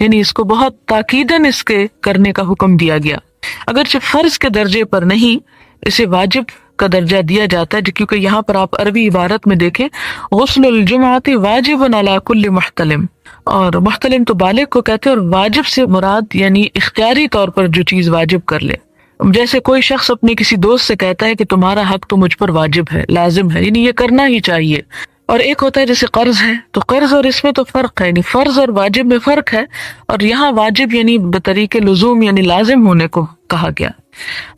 یعنی اس کو بہت تاکیداً اس کے کرنے کا حکم دیا گیا، اگرچہ فرض کے درجے پر نہیں، اسے واجب کا درجہ دیا جاتا ہے، کیونکہ یہاں پر آپ عربی عبارت میں دیکھیں غسل الجمعۃ واجب علی کل محتلم، اور محتلم تو بالغ کو کہتے ہیں، اور واجب سے مراد یعنی اختیاری طور پر جو چیز واجب کر لے، جیسے کوئی شخص اپنے کسی دوست سے کہتا ہے کہ تمہارا حق تو مجھ پر واجب ہے، لازم ہے، یعنی یہ کرنا ہی چاہیے۔ اور ایک ہوتا ہے جیسے قرض ہے، تو قرض اور اس میں تو فرق ہے، یعنی فرض اور واجب میں فرق ہے، اور یہاں واجب یعنی بطریق لزوم یعنی لازم ہونے کو کہا گیا۔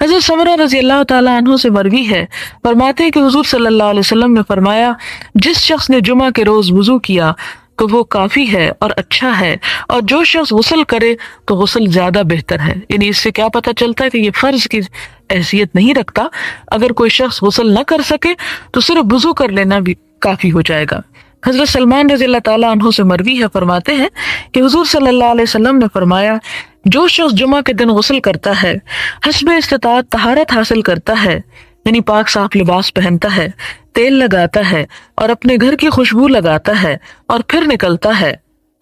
حضرت سمرہ رضی اللہ تعالیٰ عنہ سے مروی ہے، فرماتے ہیں کہ حضور صلی اللہ علیہ وسلم نے فرمایا، جس شخص نے جمعہ کے روز وضو کیا تو وہ کافی ہے اور اچھا ہے، اور جو شخص غسل کرے تو غسل زیادہ بہتر ہے۔ یعنی اس سے کیا پتہ چلتا ہے کہ یہ فرض کی حیثیت نہیں رکھتا، اگر کوئی شخص غسل نہ کر سکے تو صرف وضو کر لینا بھی کافی ہو جائے گا۔ حضرت سلمان رضی اللہ تعالیٰ عنہ سے مروی ہے، فرماتے ہیں کہ حضور صلی اللہ علیہ وسلم نے فرمایا، جو شخص جمعہ کے دن غسل کرتا ہے، حسب استطاعت طہارت حاصل کرتا ہے، یعنی پاک صاف لباس پہنتا ہے، تیل لگاتا ہے اور اپنے گھر کی خوشبو لگاتا ہے اور پھر نکلتا ہے،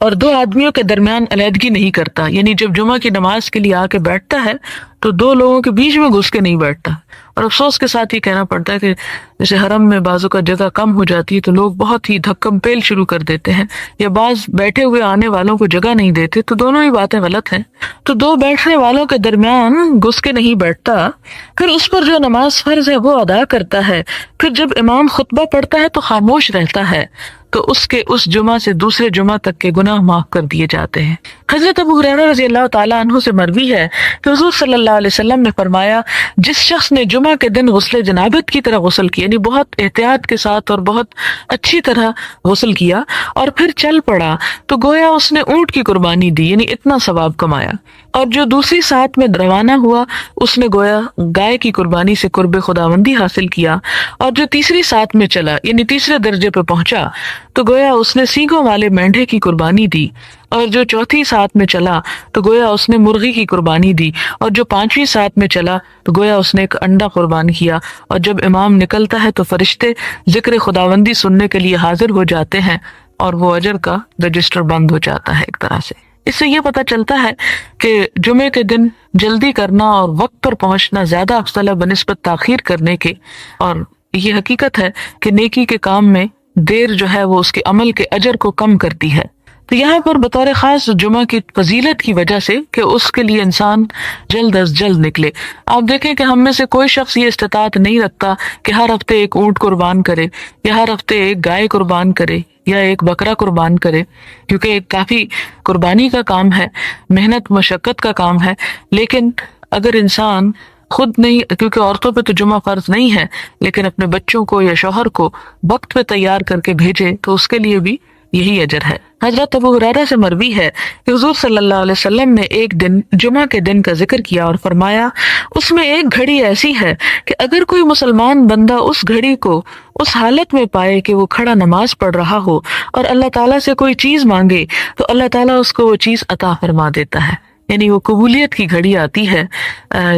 اور دو آدمیوں کے درمیان علیحدگی نہیں کرتا، یعنی جب جمعہ کی نماز کے لیے آ کے بیٹھتا ہے تو دو لوگوں کے بیچ میں گھس کے نہیں بیٹھتا۔ اور افسوس کے ساتھ یہ کہنا پڑتا ہے کہ جیسے حرم میں بعضوں کا جگہ کم ہو جاتی ہے تو لوگ بہت ہی دھکم پیل شروع کر دیتے ہیں، یا بعض بیٹھے ہوئے آنے والوں کو جگہ نہیں دیتے، تو دونوں ہی باتیں غلط ہیں۔ تو دو بیٹھنے والوں کے درمیان گھس کے نہیں بیٹھتا، پھر اس پر جو نماز فرض ہے وہ ادا کرتا ہے، پھر جب امام خطبہ پڑھتا ہے تو خاموش رہتا ہے، تو اس کے اس جمعہ سے دوسرے جمعہ تک کے گناہ معاف کر دیے جاتے ہیں۔ حضرت ابو ہریرہ رضی اللہ تعالیٰ عنہ سے مروی ہے کہ حضور صلی اللہ علیہ وسلم نے فرمایا، جس شخص نے جمعہ کے دن غسل جنابت کی طرح غسل کیا، یعنی بہت احتیاط کے ساتھ اور بہت اچھی طرح غسل کیا، اور پھر چل پڑا تو گویا اس نے اونٹ کی قربانی دی، یعنی اتنا ثواب کمایا، اور جو دوسری ساتھ میں روانہ ہوا اس نے گویا گائے کی قربانی سے قرب خداوندی حاصل کیا، اور جو تیسری ساتھ میں چلا یعنی تیسرے درجے پہ پہنچا تو گویا اس نے سینگوں والے مینڈھے کی قربانی دی، اور جو چوتھی ساتھ میں چلا تو گویا اس نے مرغی کی قربانی دی، اور جو پانچویں ساتھ میں چلا تو گویا اس نے ایک انڈا قربان کیا، اور جب امام نکلتا ہے تو فرشتے ذکر خداوندی سننے کے لیے حاضر ہو جاتے ہیں، اور وہ اجر کا رجسٹر بند ہو جاتا ہے ایک طرح سے۔ اس سے یہ پتہ چلتا ہے کہ جمعے کے دن جلدی کرنا اور وقت پر پہنچنا زیادہ افضل ہے بنسبت تاخیر کرنے کے، اور یہ حقیقت ہے کہ نیکی کے کام میں دیر جو ہے وہ اس کے عمل کے اجر کو کم کرتی ہے۔ تو یہاں پر بطور خاص جمعہ کی فضیلت کی وجہ سے کہ اس کے لیے انسان جلد از جلد نکلے۔ آپ دیکھیں کہ ہم میں سے کوئی شخص یہ استطاعت نہیں رکھتا کہ ہر ہفتے ایک اونٹ قربان کرے، یا ہر ہفتے ایک گائے قربان کرے، یا ایک بکرا قربان کرے، کیونکہ کافی قربانی کا کام ہے، محنت مشقت کا کام ہے۔ لیکن اگر انسان خود نہیں، کیونکہ عورتوں پہ تو جمعہ فرض نہیں ہے، لیکن اپنے بچوں کو یا شوہر کو وقت پہ تیار کر کے بھیجے تو اس کے لیے بھی یہی اجر ہے۔ حضرت ابو ہریرہ سے مروی ہے کہ حضور صلی اللہ علیہ وسلم نے ایک دن جمعہ کے دن کا ذکر کیا اور فرمایا، اس میں ایک گھڑی ایسی ہے کہ اگر کوئی مسلمان بندہ اس گھڑی کو اس حالت میں پائے کہ وہ کھڑا نماز پڑھ رہا ہو اور اللہ تعالیٰ سے کوئی چیز مانگے تو اللہ تعالیٰ اس کو وہ چیز عطا فرما دیتا ہے، یعنی وہ قبولیت کی گھڑی آتی ہے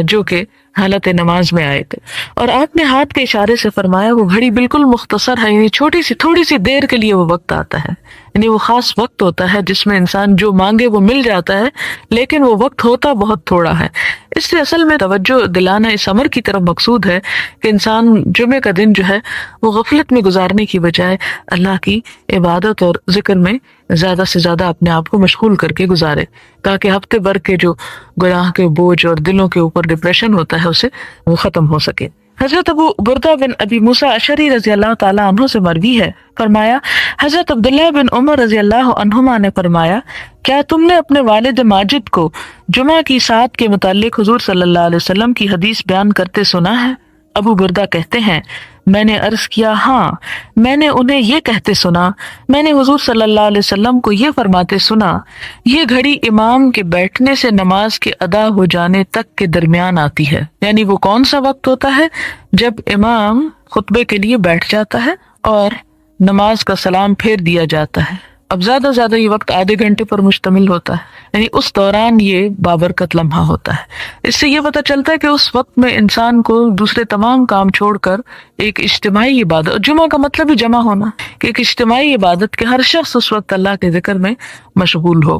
جو کہ حالت نماز میں آئے تھے۔ اور آپ نے ہاتھ کے اشارے سے فرمایا وہ گھڑی بالکل مختصر ہے، یعنی چھوٹی سی تھوڑی سی دیر کے لیے وہ وقت آتا ہے، یعنی وہ خاص وقت ہوتا ہے جس میں انسان جو مانگے وہ مل جاتا ہے، لیکن وہ وقت ہوتا بہت تھوڑا ہے۔ اس سے اصل میں توجہ دلانا اس امر کی طرف مقصود ہے کہ انسان جمعے کا دن جو ہے وہ غفلت میں گزارنے کی بجائے اللہ کی عبادت اور ذکر میں زیادہ سے زیادہ اپنے آپ کو مشغول کر کے گزارے، تاکہ ہفتے بھر کے جو گناہ کے بوجھ اور دلوں کے اوپر ڈپریشن ہوتا ہے اسے وہ ختم ہو سکے۔ حضرت ابو بردہ بن ابی موسیٰ اشعری رضی اللہ تعالیٰ عنہ سے مروی ہے، فرمایا حضرت عبداللہ بن عمر رضی اللہ عنہما نے فرمایا، کیا تم نے اپنے والد ماجد کو جمعہ کی سات کے متعلق حضور صلی اللہ علیہ وسلم کی حدیث بیان کرتے سنا ہے؟ ابو بردہ کہتے ہیں، میں نے عرض کیا، ہاں، میں نے انہیں یہ کہتے سنا، میں نے حضور صلی اللہ علیہ وسلم کو یہ فرماتے سنا، یہ گھڑی امام کے بیٹھنے سے نماز کے ادا ہو جانے تک کے درمیان آتی ہے۔ یعنی وہ کون سا وقت ہوتا ہے؟ جب امام خطبے کے لیے بیٹھ جاتا ہے اور نماز کا سلام پھیر دیا جاتا ہے۔ اب زیادہ سے زیادہ یہ وقت آدھے گھنٹے پر مشتمل ہوتا ہے، یعنی اس دوران یہ بابرکت لمحہ ہوتا ہے۔ اس سے یہ پتہ چلتا ہے کہ اس وقت میں انسان کو دوسرے تمام کام چھوڑ کر ایک اجتماعی عبادت، جمعہ کا مطلب ہی جمع ہونا، کہ ایک اجتماعی عبادت کہ ہر شخص اس وقت اللہ کے ذکر میں مشغول ہو۔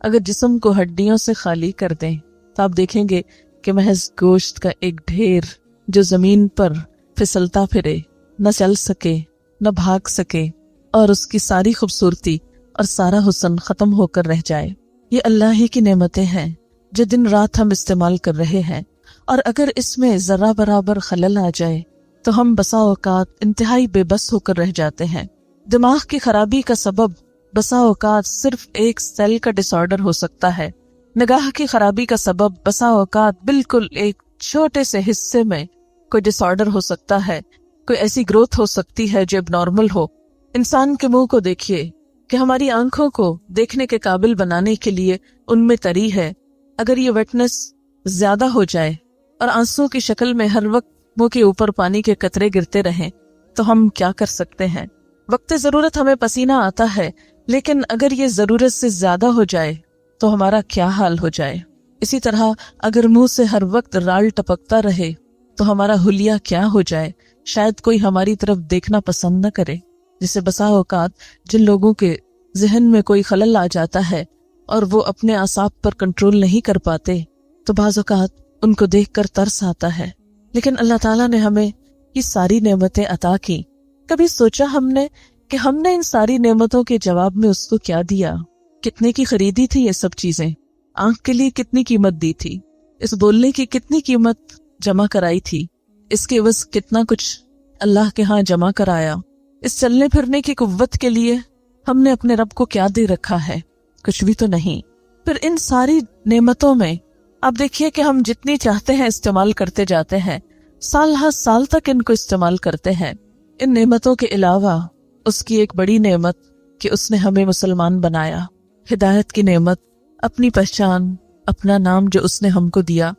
اگر جسم کو ہڈیوں سے خالی کر دیں تو آپ دیکھیں گے کہ محض گوشت کا ایک ڈھیر جو زمین پر پھسلتا پھرے، نہ چل سکے نہ بھاگ سکے، اور اس کی ساری خوبصورتی اور سارا حسن ختم ہو کر رہ جائے۔ یہ اللہ ہی کی نعمتیں ہیں جو دن رات ہم استعمال کر رہے ہیں، اور اگر اس میں ذرہ برابر خلل آ جائے تو ہم بسا اوقات انتہائی بے بس ہو کر رہ جاتے ہیں۔ دماغ کی خرابی کا سبب بسا اوقات صرف ایک سیل کا ڈس آرڈر ہو سکتا ہے، نگاہ کی خرابی کا سبب بسا اوقات بالکل ایک چھوٹے سے حصے میں کوئی ڈس آرڈر ہو سکتا ہے، کوئی ایسی گروتھ ہو سکتی ہے جو اب نارمل ہو۔ انسان کے منہ کو دیکھیے کہ ہماری آنکھوں کو دیکھنے کے قابل بنانے کے لیے ان میں تری ہے، اگر یہ ویٹنس زیادہ ہو جائے اور آنسو کی شکل میں ہر وقت منہ کے اوپر پانی کے قطرے گرتے رہیں تو ہم کیا کر سکتے ہیں؟ وقت ضرورت ہمیں پسینہ آتا ہے، لیکن اگر یہ ضرورت سے زیادہ ہو جائے تو ہمارا کیا حال ہو جائے؟ اسی طرح اگر منہ سے ہر وقت رال ٹپکتا رہے تو ہمارا حلیہ کیا ہو جائے؟ شاید کوئی ہماری طرف دیکھنا پسند نہ کرے۔ جسے بسا اوقات جن لوگوں کے ذہن میں کوئی خلل آ جاتا ہے اور وہ اپنے اعصاب پر کنٹرول نہیں کر پاتے تو بعض اوقات ان کو دیکھ کر ترس آتا ہے، لیکن اللہ تعالیٰ نے ہمیں یہ ساری نعمتیں عطا کی۔ کبھی سوچا ہم نے کہ ہم نے ان ساری نعمتوں کے جواب میں اس کو کیا دیا؟ کتنے کی خریدی تھی یہ سب چیزیں؟ آنکھ کے لیے کتنی قیمت دی تھی؟ اس بولنے کی کتنی قیمت جمع کرائی تھی؟ اس کے عوض کتنا کچھ اللہ کے ہاں جمع کرایا؟ اس چلنے پھرنے کی قوت کے لیے ہم نے اپنے رب کو کیا دے رکھا ہے؟ کچھ بھی تو نہیں۔ پھر ان ساری نعمتوں میں آپ دیکھیے کہ ہم جتنی چاہتے ہیں استعمال کرتے جاتے ہیں، سال ہر سال تک ان کو استعمال کرتے ہیں۔ ان نعمتوں کے علاوہ اس کی ایک بڑی نعمت کہ اس نے ہمیں مسلمان بنایا، ہدایت کی نعمت، اپنی پہچان، اپنا نام جو اس نے ہم کو دیا،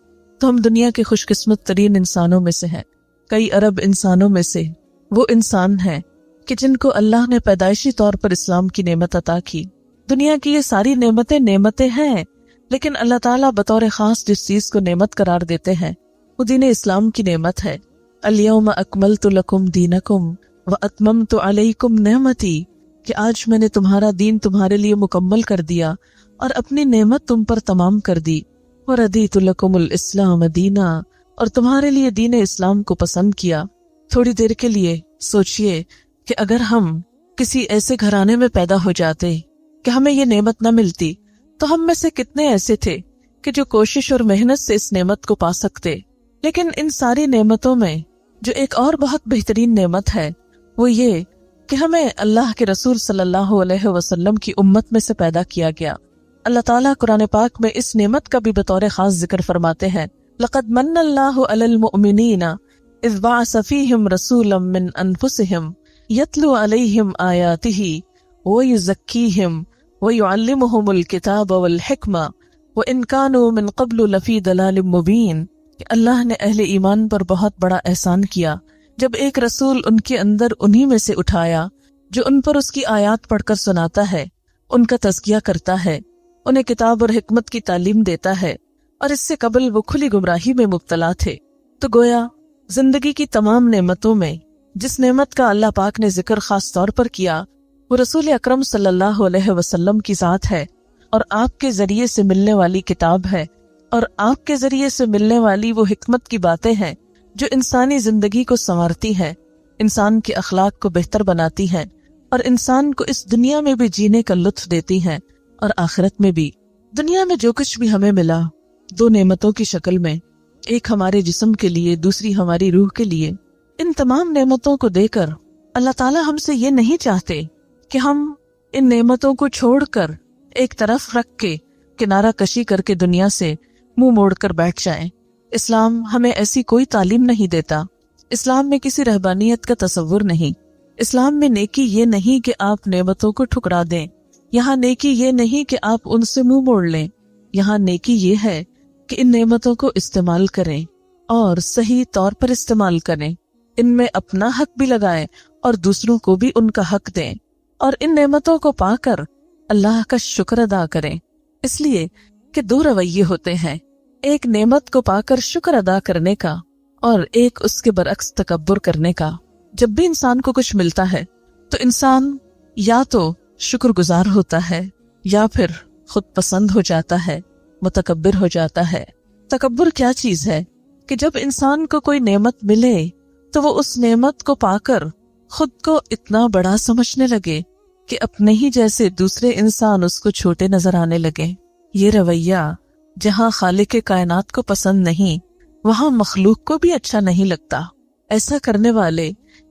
تو ہم دنیا کے خوش قسمت ترین انسانوں میں سے ہیں۔ کئی ارب انسانوں میں سے وہ انسان ہیں کہ جن کو اللہ نے پیدائشی طور پر اسلام کی نعمت عطا کی۔ دنیا کی یہ ساری نعمتیں ہیں، لیکن اللہ تعالیٰ بطور خاص جس چیز کو نعمت قرار دیتے ہیں وہ دین اسلام کی نعمت ہے۔ الیوم اکملت لکم دینکم واتممت علیکم نعمتی، کہ آج میں نے تمہارا دین تمہارے لیے مکمل کر دیا اور اپنی نعمت تم پر تمام کر دی۔ وردیت لکم الاسلام دینا، اور تمہارے لیے دین اسلام کو پسند کیا۔ تھوڑی دیر کے لیے سوچئے کہ اگر ہم کسی ایسے گھرانے میں پیدا ہو جاتے کہ ہمیں یہ نعمت نہ ملتی تو ہم میں سے کتنے ایسے تھے کہ جو کوشش اور محنت سے اس نعمت کو پا سکتے۔ لیکن ان ساری نعمتوں میں جو ایک اور بہت بہترین نعمت ہے وہ یہ کہ ہمیں اللہ کے رسول صلی اللہ علیہ وسلم کی امت میں سے پیدا کیا گیا۔ اللہ تعالیٰ قرآن پاک میں اس نعمت کا بھی بطور خاص ذکر فرماتے ہیں، لَقَدْ مَنَّ اللَّهُ عَلَى الْمُؤْمِنِينَ إِذْ بَعَثَ فِيهِمْ رَسُولًا مِّنْ أَنفُسِهِمْ يَتْلُو عَلَيْهِمْ آيَاتِهِ وَيُزَكِّيهِمْ وَيُعَلِّمُهُمُ الْكِتَابَ وَالْحِكْمَةَ وَإِنْ كَانُوا مِنْ قَبْلُ لَفِي ضَلَالٍ مُبِينٍ، کہ اللہ نے اہل ایمان پر بہت بڑا احسان کیا جب ایک رسول ان کے اندر انہی میں سے اٹھایا جو ان پر اس کی آیات پڑھ کر سناتا ہے، ان کا تزکیہ کرتا ہے، انہیں کتاب اور حکمت کی تعلیم دیتا ہے، اور اس سے قبل وہ کھلی گمراہی میں مبتلا تھے۔ تو گویا زندگی کی تمام نعمتوں میں جس نعمت کا اللہ پاک نے ذکر خاص طور پر کیا وہ رسول اکرم صلی اللہ علیہ وسلم کی ذات ہے، اور آپ کے ذریعے سے ملنے والی کتاب ہے، اور آپ کے ذریعے سے ملنے والی وہ حکمت کی باتیں ہیں جو انسانی زندگی کو سنوارتی ہیں، انسان کے اخلاق کو بہتر بناتی ہیں، اور انسان کو اس دنیا میں بھی جینے کا لطف دیتی ہیں اور آخرت میں بھی۔ دنیا میں جو کچھ بھی ہمیں ملا دو نعمتوں کی شکل میں، ایک ہمارے جسم کے لیے، دوسری ہماری روح کے لیے، ان تمام نعمتوں کو دے کر اللہ تعالیٰ ہم سے یہ نہیں چاہتے کہ ہم ان نعمتوں کو چھوڑ کر ایک طرف رکھ کے کنارہ کشی کر کے دنیا سے منہ موڑ کر بیٹھ جائیں۔ اسلام ہمیں ایسی کوئی تعلیم نہیں دیتا، اسلام میں کسی رہبانیت کا تصور نہیں، اسلام میں نیکی یہ نہیں کہ آپ نعمتوں کو ٹھکرا دیں، یہاں نیکی یہ نہیں کہ آپ ان سے منہ موڑ لیں، یہاں نیکی یہ ہے کہ ان نعمتوں کو استعمال کریں اور صحیح طور پر استعمال کریں، ان میں اپنا حق بھی لگائیں اور دوسروں کو بھی ان کا حق دیں، اور ان نعمتوں کو پا کر اللہ کا شکر ادا کریں۔ اس لیے کہ دو رویے ہوتے ہیں، ایک نعمت کو پا کر شکر ادا کرنے کا اور ایک اس کے برعکس تکبر کرنے کا۔ جب بھی انسان کو کچھ ملتا ہے تو انسان یا تو شکر گزار ہوتا ہے یا پھر خود پسند ہو جاتا ہے، متکبر ہو جاتا ہے۔ تکبر کیا چیز ہے کہ جب انسان کو کوئی نعمت ملے تو وہ اس نعمت کو پا کر خود کو اتنا بڑا سمجھنے لگے کہ اپنے ہی جیسے دوسرے انسان اس کو چھوٹے نظر آنے لگے۔ یہ رویہ جہاں خالق کائنات کو پسند نہیں، وہاں مخلوق کو بھی اچھا نہیں لگتا۔ ایسا کرنے والے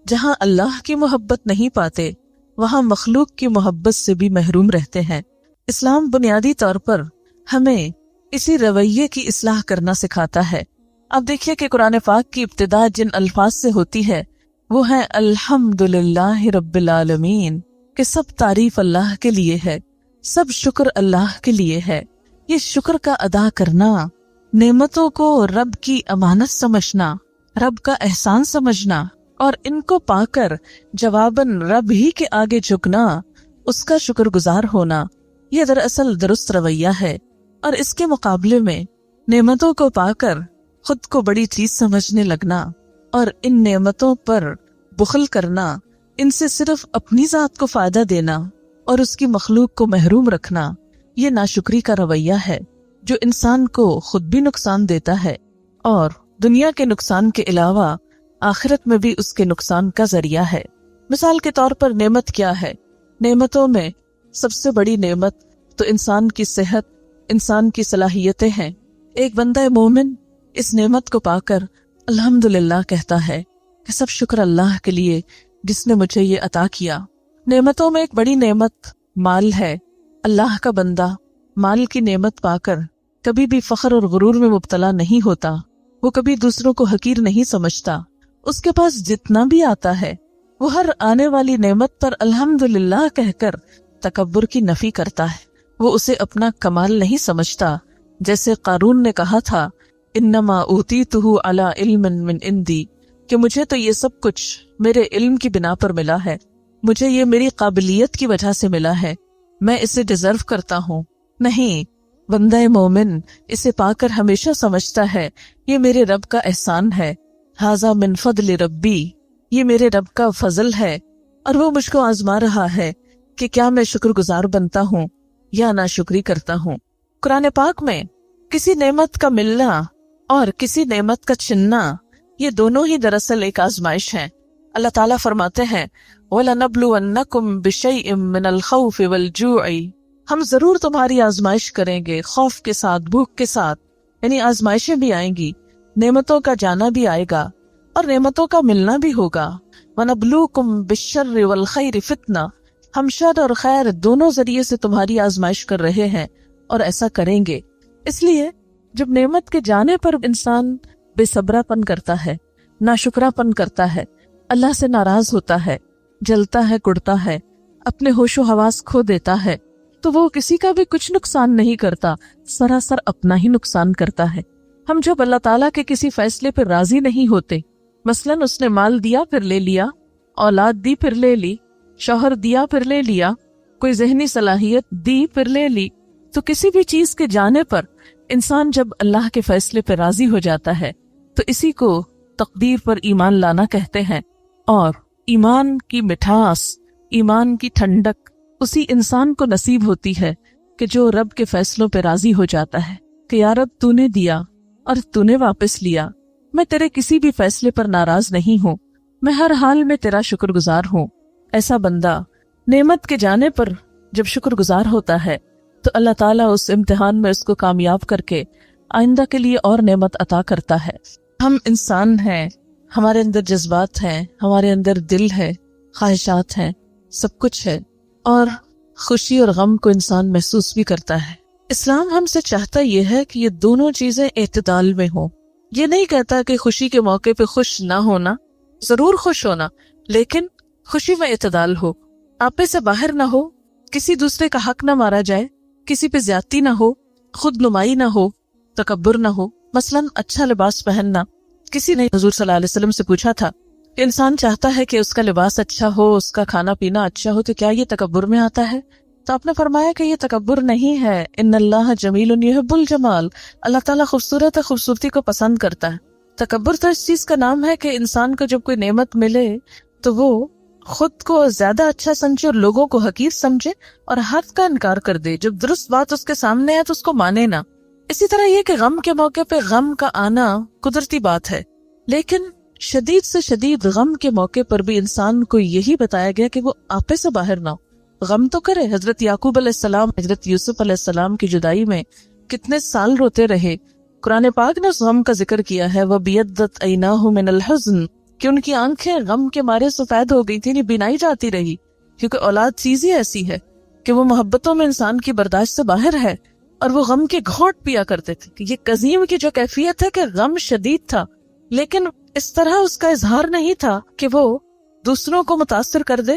جہاں اللہ کی محبت نہیں پاتے، وہاں مخلوق کی محبت سے بھی محروم رہتے ہیں۔ اسلام بنیادی طور پر ہمیں اسی رویے کی اصلاح کرنا سکھاتا ہے۔ اب دیکھیے کہ قرآن پاک کی ابتدا جن الفاظ سے ہوتی ہے وہ ہے الحمدللہ رب العالمین، کہ سب تعریف اللہ کے لیے ہے، سب شکر اللہ کے لیے ہے۔ یہ شکر کا ادا کرنا، نعمتوں کو رب کی امانت سمجھنا، رب کا احسان سمجھنا اور ان کو پا کر جواباً رب ہی کے آگے جھکنا، اس کا شکر گزار ہونا، یہ دراصل درست رویہ ہے۔ اور اس کے مقابلے میں نعمتوں کو پا کر خود کو بڑی چیز سمجھنے لگنا اور ان نعمتوں پر بخل کرنا، ان سے صرف اپنی ذات کو فائدہ دینا اور اس کی مخلوق کو محروم رکھنا، یہ ناشکری کا رویہ ہے جو انسان کو خود بھی نقصان دیتا ہے اور دنیا کے نقصان کے علاوہ آخرت میں بھی اس کے نقصان کا ذریعہ ہے۔ مثال کے طور پر نعمت کیا ہے؟ نعمتوں میں سب سے بڑی نعمت تو انسان کی صحت، انسان کی صلاحیتیں ہیں۔ ایک بندہ مومن اس نعمت کو پا کر الحمدللہ کہتا ہے کہ سب شکر اللہ کے لیے جس نے مجھے یہ عطا کیا۔ نعمتوں میں ایک بڑی نعمت مال ہے۔ اللہ کا بندہ مال کی نعمت پا کر کبھی بھی فخر اور غرور میں مبتلا نہیں ہوتا، وہ کبھی دوسروں کو حقیر نہیں سمجھتا۔ اس کے پاس جتنا بھی آتا ہے وہ ہر آنے والی نعمت پر الحمدللہ کہہ کر تکبر کی نفی کرتا ہے، وہ اسے اپنا کمال نہیں سمجھتا۔ جیسے قارون نے کہا تھا انما اوتیتہ علی علم من عندی، کہ مجھے تو یہ سب کچھ میرے علم کی بنا پر ملا ہے، مجھے یہ میری قابلیت کی وجہ سے ملا ہے، میں اسے ڈیزرو کرتا ہوں۔ نہیں، بندہ مومن اسے پا کر ہمیشہ سمجھتا ہے یہ میرے رب کا احسان ہے، ھذا من فضل ربی، یہ میرے رب کا فضل ہے اور وہ مجھ کو آزما رہا ہے کہ کیا میں شکر گزار بنتا ہوں یا ناشکری کرتا ہوں۔ قرآن پاک میں کسی نعمت کا ملنا اور کسی نعمت کا چھننا، یہ دونوں ہی دراصل ایک آزمائش ہیں۔ اللہ تعالیٰ فرماتے ہیں وَلَنَبْلُوَنَّكُمْ بِشَيْءٍ مِّنَ الْخَوْفِ وَالْجُوعِ، ہم ضرور تمہاری آزمائش کریں گے، خوف کے ساتھ، بھوک کے ساتھ، یعنی آزمائشیں بھی آئیں گی، نعمتوں کا جانا بھی آئے گا اور نعمتوں کا ملنا بھی ہوگا۔ وَنَبْلُوكُمْ بِالشَّرِّ وَالْخَيْرِ فِتْنَةً، ہم شر اور خیر دونوں ذریعے سے تمہاری آزمائش کر رہے ہیں اور ایسا کریں گے۔ اس لیے جب نعمت کے جانے پر انسان بے صبرا پن کرتا ہے، ناشکرا پن کرتا ہے، اللہ سے ناراض ہوتا ہے، جلتا ہے، کڑتا ہے، اپنے ہوش و حواس کھو دیتا ہے، تو وہ کسی کا بھی کچھ نقصان نہیں کرتا، سراسر اپنا ہی نقصان کرتا ہے۔ ہم جب اللہ تعالیٰ کے کسی فیصلے پر راضی نہیں ہوتے، مثلاً اس نے مال دیا پھر لے لیا، اولاد دی پھر لے لی، شوہر دیا پھر لے لیا، کوئی ذہنی صلاحیت دی پھر لے لی، تو کسی بھی چیز کے جانے پر انسان جب اللہ کے فیصلے پر راضی ہو جاتا ہے تو اسی کو تقدیر پر ایمان لانا کہتے ہیں۔ اور ایمان کی مٹھاس، ایمان کی ٹھنڈک اسی انسان کو نصیب ہوتی ہے کہ جو رب کے فیصلوں پہ راضی ہو جاتا ہے کہ یا رب تو نے دیا اور تو نے واپس لیا، میں تیرے کسی بھی فیصلے پر ناراض نہیں ہوں، میں ہر حال میں تیرا شکر گزار ہوں۔ ایسا بندہ نعمت کے جانے پر جب شکر گزار ہوتا ہے تو اللہ تعالیٰ اس امتحان میں اس کو کامیاب کر کے آئندہ کے لیے اور نعمت عطا کرتا ہے۔ ہم انسان ہیں، ہمارے اندر جذبات ہیں، ہمارے اندر دل ہے، خواہشات ہیں، سب کچھ ہے، اور خوشی اور غم کو انسان محسوس بھی کرتا ہے۔ اسلام ہم سے چاہتا یہ ہے کہ یہ دونوں چیزیں اعتدال میں ہوں۔ یہ نہیں کہتا کہ خوشی کے موقع پہ خوش نہ ہونا، ضرور خوش ہونا، لیکن خوشی میں اعتدال ہو، آپے سے باہر نہ ہو، کسی دوسرے کا حق نہ مارا جائے، کسی پہ زیادتی نہ ہو، خود نمائی نہ ہو، تکبر نہ ہو۔ مثلاً اچھا لباس پہننا، کسی نے حضور صلی اللہ علیہ وسلم سے پوچھا تھا کہ انسان چاہتا ہے کہ اس کا لباس اچھا ہو، اس کا کھانا پینا اچھا ہو، تو کیا یہ تکبر میں آتا ہے؟ تو آپ نے فرمایا کہ یہ تکبر نہیں ہے، ان اللہ جمیل یحب الجمال، اللہ تعالیٰ خوبصورت ہے، خوبصورتی کو پسند کرتا ہے۔ تکبر تو اس چیز کا نام ہے کہ انسان کو جب کوئی نعمت ملے تو وہ خود کو زیادہ اچھا سمجھے اور لوگوں کو حقیر سمجھے اور حق کا انکار کر دے. جب درست بات اس کے سامنے ہے تو اس کو مانے نہ. اسی طرح یہ کہ غم کے موقع پہ غم کا آنا قدرتی بات ہے، لیکن شدید سے شدید غم کے موقع پر بھی انسان کو یہی بتایا گیا کہ وہ آپے سے باہر نہ ہو. غم تو کرے. حضرت یعقوب علیہ السلام حضرت یوسف علیہ السلام کی جدائی میں کتنے سال روتے رہے. قرآن پاک نے اس غم کا ذکر کیا ہے، وَبِيَضَّتْ عَيْنَاهُ مِنَ الْحُزْنِ، کہ ان کی آنکھیں غم کے مارے سفید ہو گئی تھی، بینائی جاتی رہی. کیونکہ اولاد چیز ہی ایسی ہے کہ وہ محبتوں میں انسان کی برداشت سے باہر ہے، اور وہ غم کے گھونٹ پیا کرتے تھے. یہ قزیم کی جو کیفیت ہے کہ غم شدید تھا، لیکن اس طرح اس کا اظہار نہیں تھا کہ وہ دوسروں کو متاثر کر دے،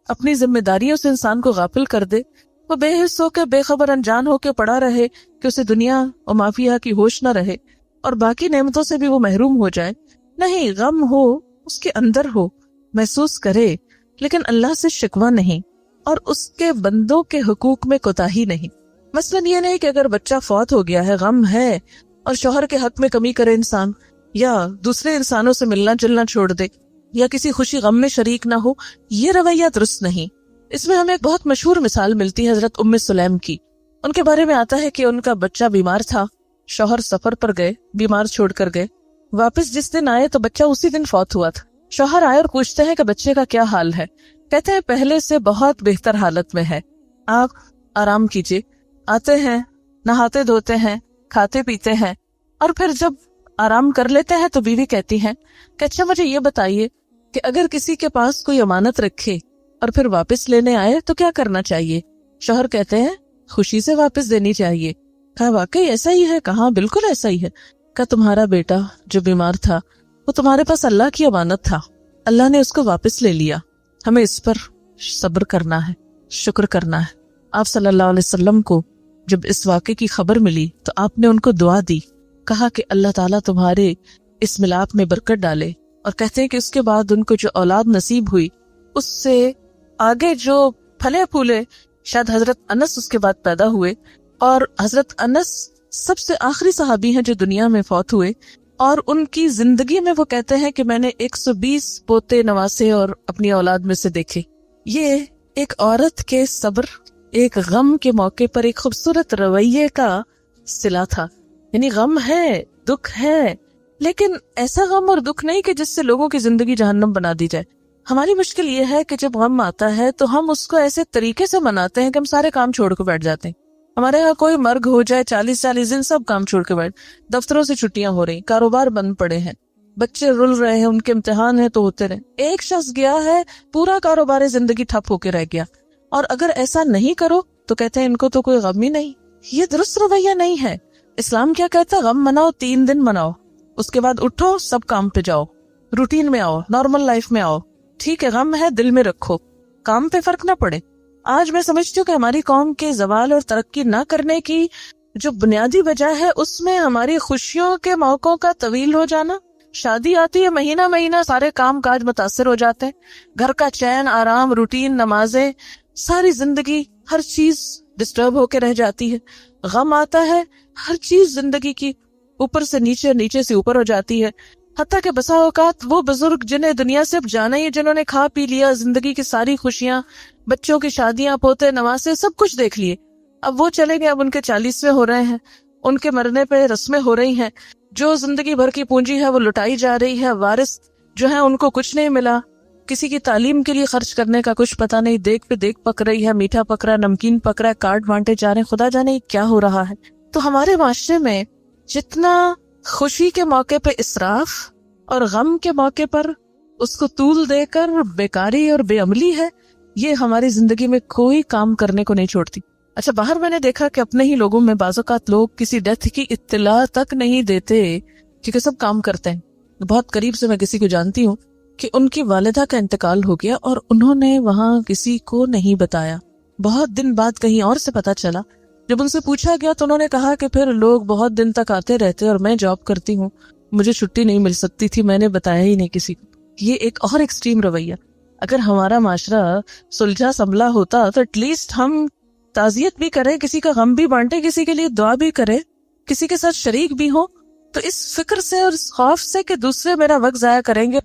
اپنی ذمہ داریوں سے انسان کو غافل کر دے، وہ بے حس ہو کے بے خبر انجان ہو کے پڑا رہے کہ اسے دنیا و مافیہ کی ہوش نہ رہے اور باقی نعمتوں سے بھی وہ محروم ہو جائے. نہیں، غم ہو، اس کے اندر ہو، محسوس کرے، لیکن اللہ سے شکوہ نہیں اور اس کے بندوں کے حقوق میں کوتاہی نہیں. مثلاً یہ نہیں کہ اگر بچہ فوت ہو گیا ہے، غم ہے، اور شوہر کے حق میں کمی کرے انسان، یا دوسرے انسانوں سے ملنا جلنا چھوڑ دے، یا کسی خوشی غم میں شریک نہ ہو. یہ رویہ درست نہیں. اس میں ہمیں ایک بہت مشہور مثال ملتی ہے حضرت ام سلیم کی. ان کے بارے میں آتا ہے کہ ان کا بچہ بیمار تھا، شوہر سفر پر گئے، بیمار چھوڑ کر گئے، واپس جس دن آئے تو بچہ اسی دن فوت ہوا تھا. شوہر آئے اور پوچھتے ہیں کہ بچے کا کیا حال ہے؟ کہتے ہیں پہلے سے بہت بہتر حالت میں ہے، آپ آرام کیجیے. آتے ہیں، نہاتے دھوتے ہیں، کھاتے پیتے ہیں، اور پھر جب آرام کر لیتے ہیں تو بیوی کہتی ہیں کہ اچھا مجھے یہ بتائیے کہ اگر کسی کے پاس کوئی امانت رکھے اور پھر واپس لینے آئے تو کیا کرنا چاہیے؟ شوہر کہتے ہیں خوشی سے واپس دینی چاہیے. کہا واقعی ایسا ہی ہے؟ کہا بالکل ایسا ہی ہے. کہا تمہارا بیٹا جو بیمار تھا وہ تمہارے پاس اللہ کی امانت تھا، اللہ نے اس کو واپس لے لیا، ہمیں اس پر صبر کرنا ہے، شکر کرنا ہے. آپ صلی اللہ علیہ وسلم کو جب اس واقعے کی خبر ملی تو آپ نے ان کو دعا دی، کہا کہ اللہ تعالیٰ تمہارے اس ملاپ میں برکت ڈالے. اور کہتے ہیں کہ اس کے بعد ان کو جو اولاد نصیب ہوئی اس سے آگے جو پھلے پھولے، شاید حضرت انس اس کے بعد پیدا ہوئے، اور حضرت انس سب سے آخری صحابی ہیں جو دنیا میں فوت ہوئے. اور ان کی زندگی میں وہ کہتے ہیں کہ میں نے 120 پوتے نواسے اور اپنی اولاد میں سے دیکھے. یہ ایک عورت کے صبر، ایک غم کے موقع پر ایک خوبصورت رویے کا صلہ تھا. یعنی غم ہے، دکھ ہے، لیکن ایسا غم اور دکھ نہیں کہ جس سے لوگوں کی زندگی جہنم بنا دی جائے. ہماری مشکل یہ ہے کہ جب غم آتا ہے تو ہم اس کو ایسے طریقے سے مناتے ہیں کہ ہم سارے کام چھوڑ کے بیٹھ جاتے ہیں. ہمارے یہاں کوئی مرگ ہو جائے، 40 دن سب کام چھوڑ کے بیٹھ، دفتروں سے چھٹیاں ہو رہی، کاروبار بند پڑے ہیں، بچے رل رہے ہیں، ان کے امتحان ہیں تو ہوتے رہے. ایک شخص گیا ہے، پورا کاروبار زندگی ٹھپ ہو کے رہ گیا. اور اگر ایسا نہیں کرو تو کہتے ہیں ان کو تو کوئی غم ہی نہیں. یہ درست رویہ نہیں ہے. اسلام کیا کہتا ہے؟ غم مناؤ، 3 دن مناؤ، اس کے بعد اٹھو، سب کام پہ جاؤ، روٹین میں آؤ، نارمل لائف میں آؤ. ٹھیک ہے غم ہے، دل میں رکھو، کام پہ فرق نہ پڑے. آج میں سمجھتی ہوں کہ ہماری قوم کے زوال اور ترقی نہ کرنے کی جو بنیادی وجہ ہے اس میں ہماری خوشیوں کے موقعوں کا طویل ہو جانا. شادی آتی ہے، مہینہ سارے کام کاج متاثر ہو جاتے ہیں، گھر کا چین، آرام، روٹین، نمازیں، ساری زندگی ہر چیز ڈسٹرب ہو کے رہ جاتی ہے. غم آتا ہے، ہر چیز زندگی کی اوپر سے نیچے، نیچے سے اوپر ہو جاتی ہے. حتیٰ کہ بسا اوقات وہ بزرگ جنہیں دنیا سے اب جانا ہی، جنہوں نے کھا پی لیا، زندگی کی ساری خوشیاں، بچوں کی شادیاں، پوتے نواسے، سب کچھ دیکھ لیے، اب وہ چلے گئے، اب ان کے 40ویں ہو رہے ہیں، ان کے مرنے پہ رسمیں ہو رہی ہیں، جو زندگی بھر کی پونجی ہے وہ لٹائی جا رہی ہے، وارث جو ہے ان کو کچھ نہیں ملا، کسی کی تعلیم کے لیے خرچ کرنے کا کچھ پتہ نہیں، دیکھ پہ دیکھ پک رہی ہے، میٹھا پک رہا ہے، نمکین پک رہا ہے، کارڈ بانٹے جا رہے ہیں، خدا جانے کیا ہو رہا ہے. تو ہمارے معاشرے میں جتنا خوشی کے موقع پہ اسراف اور غم کے موقع پر اس کو طول دے کر بیکاری اور بے عملی ہے، یہ ہماری زندگی میں کوئی کام کرنے کو نہیں چھوڑتی. اچھا، باہر میں نے دیکھا کہ اپنے ہی لوگوں میں بعض اوقات لوگ کسی ڈیتھ کی اطلاع تک نہیں دیتے کیونکہ سب کام کرتے ہیں. بہت قریب سے میں کسی کو جانتی ہوں کہ ان کی والدہ کا انتقال ہو گیا اور انہوں نے وہاں کسی کو نہیں بتایا. بہت دن بعد کہیں اور سے پتا چلا. جب ان سے پوچھا گیا تو انہوں نے کہا کہ پھر لوگ بہت دن تک آتے رہتے اور میں جاب کرتی ہوں، مجھے چھٹی نہیں مل سکتی تھی، میں نے بتایا ہی نہیں کسی کو. یہ ایک اور ایکسٹریم رویہ. اگر ہمارا معاشرہ سلجھا سنبھلا ہوتا تو ایٹ لیسٹ ہم تعزیت بھی کریں، کسی کا غم بھی بانٹے، کسی کے لیے دعا بھی کرے، کسی کے ساتھ شریک بھی ہوں. تو اس فکر سے اور اس خوف سے کہ دوسرے میرا وقت ضائع کریں گے،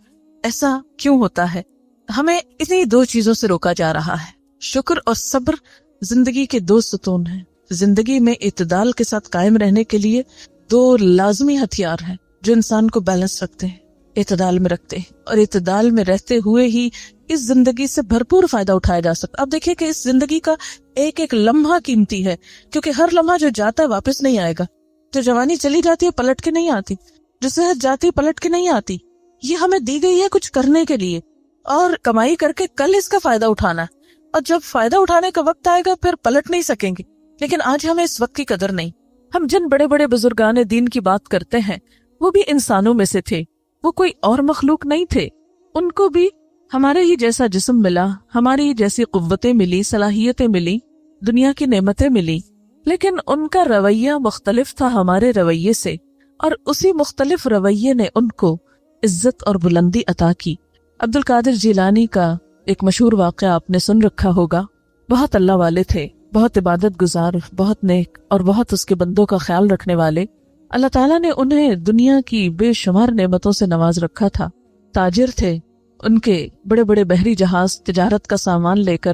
ایسا کیوں ہوتا ہے؟ ہمیں انہی دو چیزوں سے روکا جا رہا ہے. شکر اور صبر زندگی کے دو ستون ہیں. زندگی میں اعتدال کے ساتھ قائم رہنے کے لیے دو لازمی ہتھیار ہیں جو انسان کو بیلنس رکھتے ہیں، اعتدال میں رکھتے ہیں، اور اعتدال میں رہتے ہوئے ہی اس زندگی سے بھرپور فائدہ اٹھایا جا سکتا. اب دیکھیں کہ اس زندگی کا ایک ایک لمحہ قیمتی ہے، کیونکہ ہر لمحہ جو جاتا ہے واپس نہیں آئے گا. جو جوانی چلی جاتی ہے پلٹ کے نہیں آتی، جو صحت جاتی ہے پلٹ کے نہیں آتی. یہ ہمیں دی گئی ہے کچھ کرنے کے لیے اور کمائی کر کے کل اس کا فائدہ اٹھانا ہے، اور جب فائدہ اٹھانے کا وقت آئے گا پھر پلٹ نہیں سکیں گے. لیکن آج ہمیں اس وقت کی قدر نہیں. ہم جن بڑے بڑے بزرگان دین کی بات کرتے ہیں وہ بھی انسانوں میں سے تھے، وہ کوئی اور مخلوق نہیں تھے. ان کو بھی ہمارے ہی جیسا جسم ملا، ہماری ہی جیسی قوتیں ملی، صلاحیتیں ملی، دنیا کی نعمتیں ملی، لیکن ان کا رویہ مختلف تھا ہمارے رویے سے، اور اسی مختلف رویے نے ان کو عزت اور بلندی عطا کی. عبد القادر جیلانی کا ایک مشہور واقعہ آپ نے سن رکھا ہوگا. بہت اللہ والے تھے، بہت عبادت گزار، بہت نیک اور بہت اس کے بندوں کا خیال رکھنے والے. اللہ تعالیٰ نے انہیں دنیا کی بے شمار نعمتوں سے نواز رکھا تھا. تاجر تھے، ان کے بڑے بڑے بحری جہاز تجارت کا سامان لے کر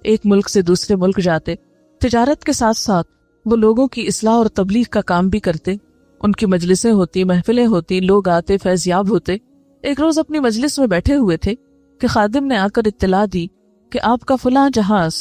ایک ملک سے دوسرے ملک جاتے. تجارت کے ساتھ ساتھ وہ لوگوں کی اصلاح اور تبلیغ کا کام بھی کرتے. ان کی مجلسیں ہوتی، محفلیں ہوتی، لوگ آتے، فیض یاب ہوتے. ایک روز اپنی مجلس میں بیٹھے ہوئے تھے کہ خادم نے آ کر اطلاع دی کہ آپ کا فلاں جہاز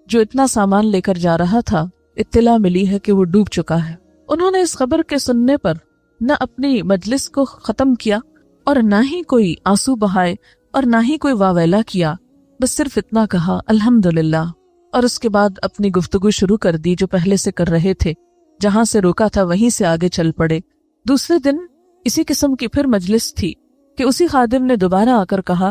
جو اتنا سامان لے کر جا رہا تھا، اطلاع ملی ہے کہ وہ ڈوب چکا ہے. انہوں نے اس خبر کے سننے پر نہ اپنی مجلس کو ختم کیا اور نہ ہی کوئی آنسو بہائے اور نہ ہی کوئی واویلا کیا، بس صرف اتنا کہا الحمدللہ، اور اس کے بعد اپنی گفتگو شروع کر دی جو پہلے سے کر رہے تھے. جہاں سے روکا تھا وہیں سے آگے چل پڑے. دوسرے دن اسی قسم کی پھر مجلس تھی کہ اسی خادم نے دوبارہ آ کر کہا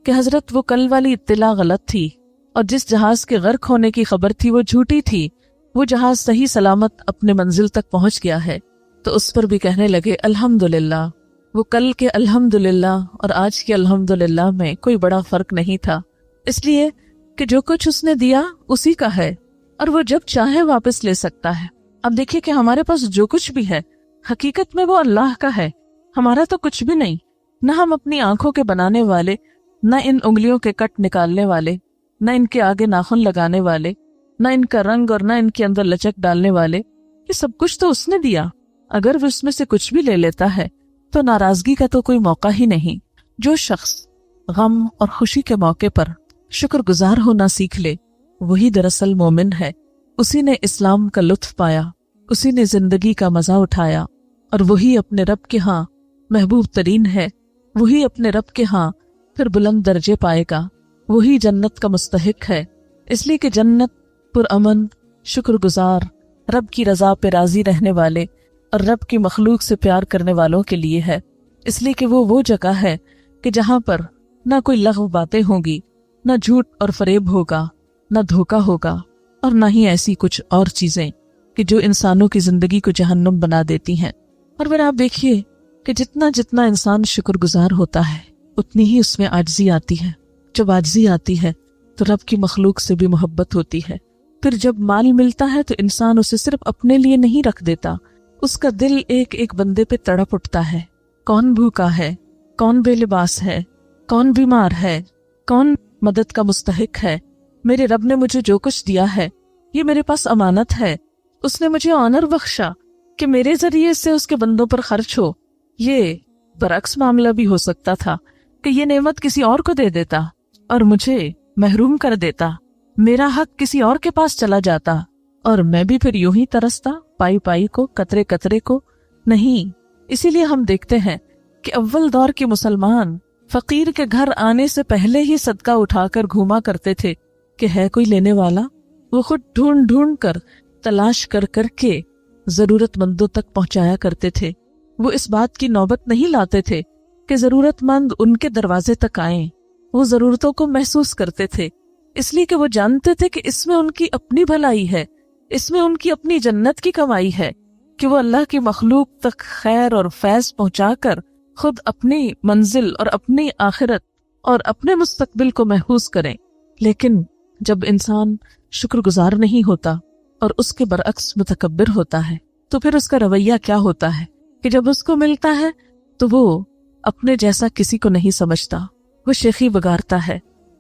کہ حضرت وہ کل والی اطلاع غلط تھی، اور جس جہاز کے غرق ہونے کی خبر تھی وہ جھوٹی تھی. وہ جہاز صحیح سلامت اپنے منزل تک پہنچ گیا ہے. تو اس پر بھی کہنے لگے الحمدللہ. وہ کل کے الحمدللہ اور آج کے الحمدللہ میں کوئی بڑا فرق نہیں تھا، اس لیے کہ جو کچھ اس نے دیا اسی کا ہے اور وہ جب چاہے واپس لے سکتا ہے. اب دیکھیے کہ ہمارے پاس جو کچھ بھی ہے حقیقت میں وہ اللہ کا ہے، ہمارا تو کچھ بھی نہیں. نہ ہم اپنی آنکھوں کے بنانے والے، نہ ان انگلیوں کے کٹ نکالنے والے، نہ ان کے آگے ناخن لگانے والے، نہ ان کا رنگ اور نہ ان کے اندر لچک ڈالنے والے. یہ سب کچھ تو اس نے دیا. اگر وہ اس میں سے کچھ بھی لے لیتا ہے تو ناراضگی کا تو کوئی موقع ہی نہیں. جو شخص غم اور خوشی کے موقع پر شکر گزار ہونا سیکھ لے وہی دراصل مومن ہے. اسی نے اسلام کا لطف پایا، اسی نے زندگی کا مزہ اٹھایا، اور وہی اپنے رب کے ہاں محبوب ترین ہے. وہی اپنے رب کے ہاں پھر بلند درجے پائے گا، وہی جنت کا مستحق ہے. اس لیے کہ جنت پرامن، شکر گزار، رب کی رضا پہ راضی رہنے والے اور رب کی مخلوق سے پیار کرنے والوں کے لیے ہے. اس لیے کہ وہ جگہ ہے کہ جہاں پر نہ کوئی لغو باتیں ہوں گی، نہ جھوٹ اور فریب ہوگا، نہ دھوکہ ہوگا، اور نہ ہی ایسی کچھ اور چیزیں کہ جو انسانوں کی زندگی کو جہنم بنا دیتی ہیں. اور پھر آپ دیکھیے کہ جتنا جتنا انسان شکر گزار ہوتا ہے اتنی ہی اس میں عاجزی آتی ہے. جب عاجزی آتی ہے تو رب کی مخلوق سے بھی محبت ہوتی ہے. پھر جب مال ملتا ہے تو انسان اسے صرف اپنے لیے نہیں رکھ دیتا، اس کا دل ایک ایک بندے پہ تڑپ اٹھتا ہے. کون بھوکا ہے، کون بے لباس ہے، کون بیمار ہے، کون مدد کا مستحق ہے. میرے رب نے مجھے جو کچھ دیا ہے یہ میرے پاس امانت ہے. اس نے مجھے آنر بخشا کہ میرے ذریعے سے اس کے بندوں پر خرچ ہو. یہ برعکس معاملہ بھی ہو سکتا تھا کہ یہ نعمت کسی اور کو دے دیتا اور مجھے محروم کر دیتا، میرا حق کسی اور کے پاس چلا جاتا اور میں بھی پھر یوں ہی ترستا پائی پائی کو، قطرے قطرے کو. نہیں، اسی لیے ہم دیکھتے ہیں کہ اول دور کے مسلمان فقیر کے گھر آنے سے پہلے ہی صدقہ اٹھا کر گھوما کرتے تھے کہ ہے کوئی لینے والا. وہ خود ڈھونڈ ڈھونڈ کر، تلاش کر کر کے ضرورت مندوں تک پہنچایا کرتے تھے. وہ اس بات کی نوبت نہیں لاتے تھے کہ ضرورت مند ان کے دروازے تک آئیں. وہ ضرورتوں کو محسوس کرتے تھے اس لیے کہ وہ جانتے تھے کہ اس میں ان کی اپنی بھلائی ہے، اس میں ان کی اپنی جنت کی کمائی ہے کہ وہ اللہ کی مخلوق تک خیر اور فیض پہنچا کر خود اپنی منزل اور اپنی آخرت اور اپنے مستقبل کو محفوظ کریں. لیکن جب انسان شکر گزار نہیں ہوتا اور اس کے برعکس متکبر ہوتا ہے تو پھر اس کا رویہ کیا ہوتا ہے کہ جب اس کو ملتا ہے تو وہ اپنے جیسا کسی کو نہیں سمجھتا، وہ شیخی بگارتا ہے،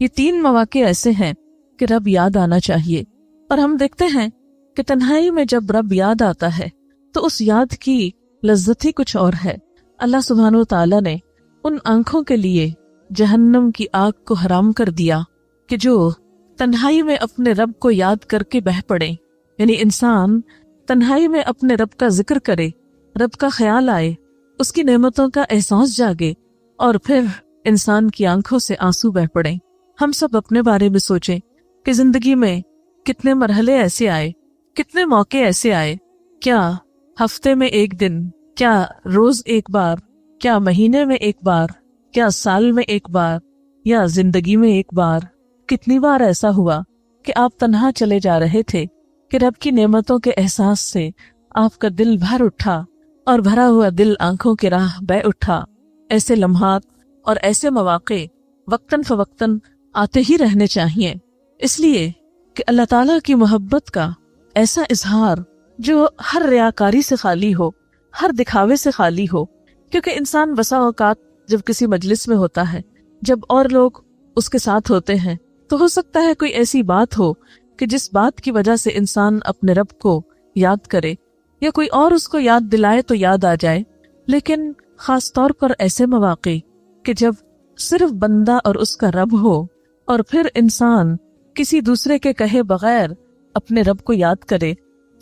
یہ 3 مواقع ایسے ہیں کہ رب یاد آنا چاہیے، اور ہم دیکھتے ہیں کہ تنہائی میں جب رب یاد آتا ہے تو اس یاد کی لذت ہی کچھ اور ہے۔ اللہ سبحانہ و تعالیٰ نے ان آنکھوں کے لیے جہنم کی آگ کو حرام کر دیا کہ جو تنہائی میں اپنے رب کو یاد کر کے بہہ پڑے، یعنی انسان تنہائی میں اپنے رب کا ذکر کرے، رب کا خیال آئے، اس کی نعمتوں کا احساس جاگے، اور پھر انسان کی آنکھوں سے آنسو بہہ پڑے۔ ہم سب اپنے بارے میں سوچیں کہ زندگی میں کتنے مرحلے ایسے آئے، کتنے موقع ایسے آئے، کیا ہفتے میں 1 دن، کیا روز 1 بار، کیا مہینے میں 1 بار، کیا سال میں 1 بار، یا زندگی میں 1 بار، کتنی بار ایسا ہوا کہ آپ تنہا چلے جا رہے تھے کہ رب کی نعمتوں کے احساس سے آپ کا دل بھر اٹھا اور بھرا ہوا دل آنکھوں کے راہ بہ اٹھا۔ ایسے لمحات اور ایسے مواقع وقتاً فوقتاً آتے ہی رہنے چاہیے، اس لیے کہ اللہ تعالیٰ کی محبت کا ایسا اظہار جو ہر ریاکاری سے خالی ہو، ہر دکھاوے سے خالی ہو، کیونکہ انسان بسا اوقات جب کسی مجلس میں ہوتا ہے، جب اور لوگ اس کے ساتھ ہوتے ہیں، تو ہو سکتا ہے کوئی ایسی بات ہو کہ جس بات کی وجہ سے انسان اپنے رب کو یاد کرے، یا کوئی اور اس کو یاد دلائے تو یاد آ جائے۔ لیکن خاص طور پر ایسے مواقع کہ جب صرف بندہ اور اس کا رب ہو، اور پھر انسان کسی دوسرے کے کہے بغیر اپنے رب کو یاد کرے،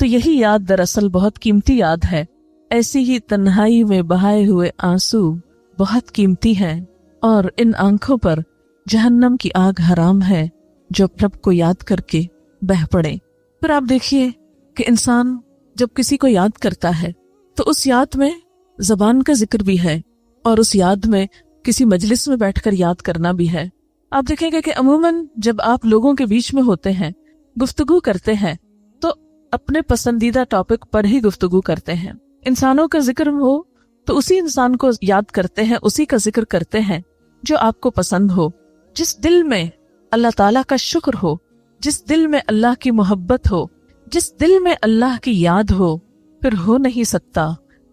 تو یہی یاد دراصل بہت قیمتی یاد ہے۔ ایسی ہی تنہائی میں بہائے ہوئے آنسو بہت قیمتی ہیں، اور ان آنکھوں پر جہنم کی آگ حرام ہے جو رب کو یاد کر کے بہہ پڑے۔ پھر آپ دیکھیے کہ انسان جب کسی کو یاد کرتا ہے تو اس یاد میں زبان کا ذکر بھی ہے، اور اس یاد میں کسی مجلس میں بیٹھ کر یاد کرنا بھی ہے۔ آپ دیکھیں گے کہ عموماً جب آپ لوگوں کے بیچ میں ہوتے ہیں، گفتگو کرتے ہیں، تو اپنے پسندیدہ ٹاپک پر ہی گفتگو کرتے ہیں۔ انسانوں کا ذکر ہو تو اسی انسان کو یاد کرتے ہیں، اسی کا ذکر کرتے ہیں جو آپ کو پسند ہو، جس دل میں اللہ تعالیٰ کا شکر ہو، جس دل میں اللہ کی محبت ہو، جس دل میں اللہ کی یاد ہو۔ پھر ہو نہیں سکتا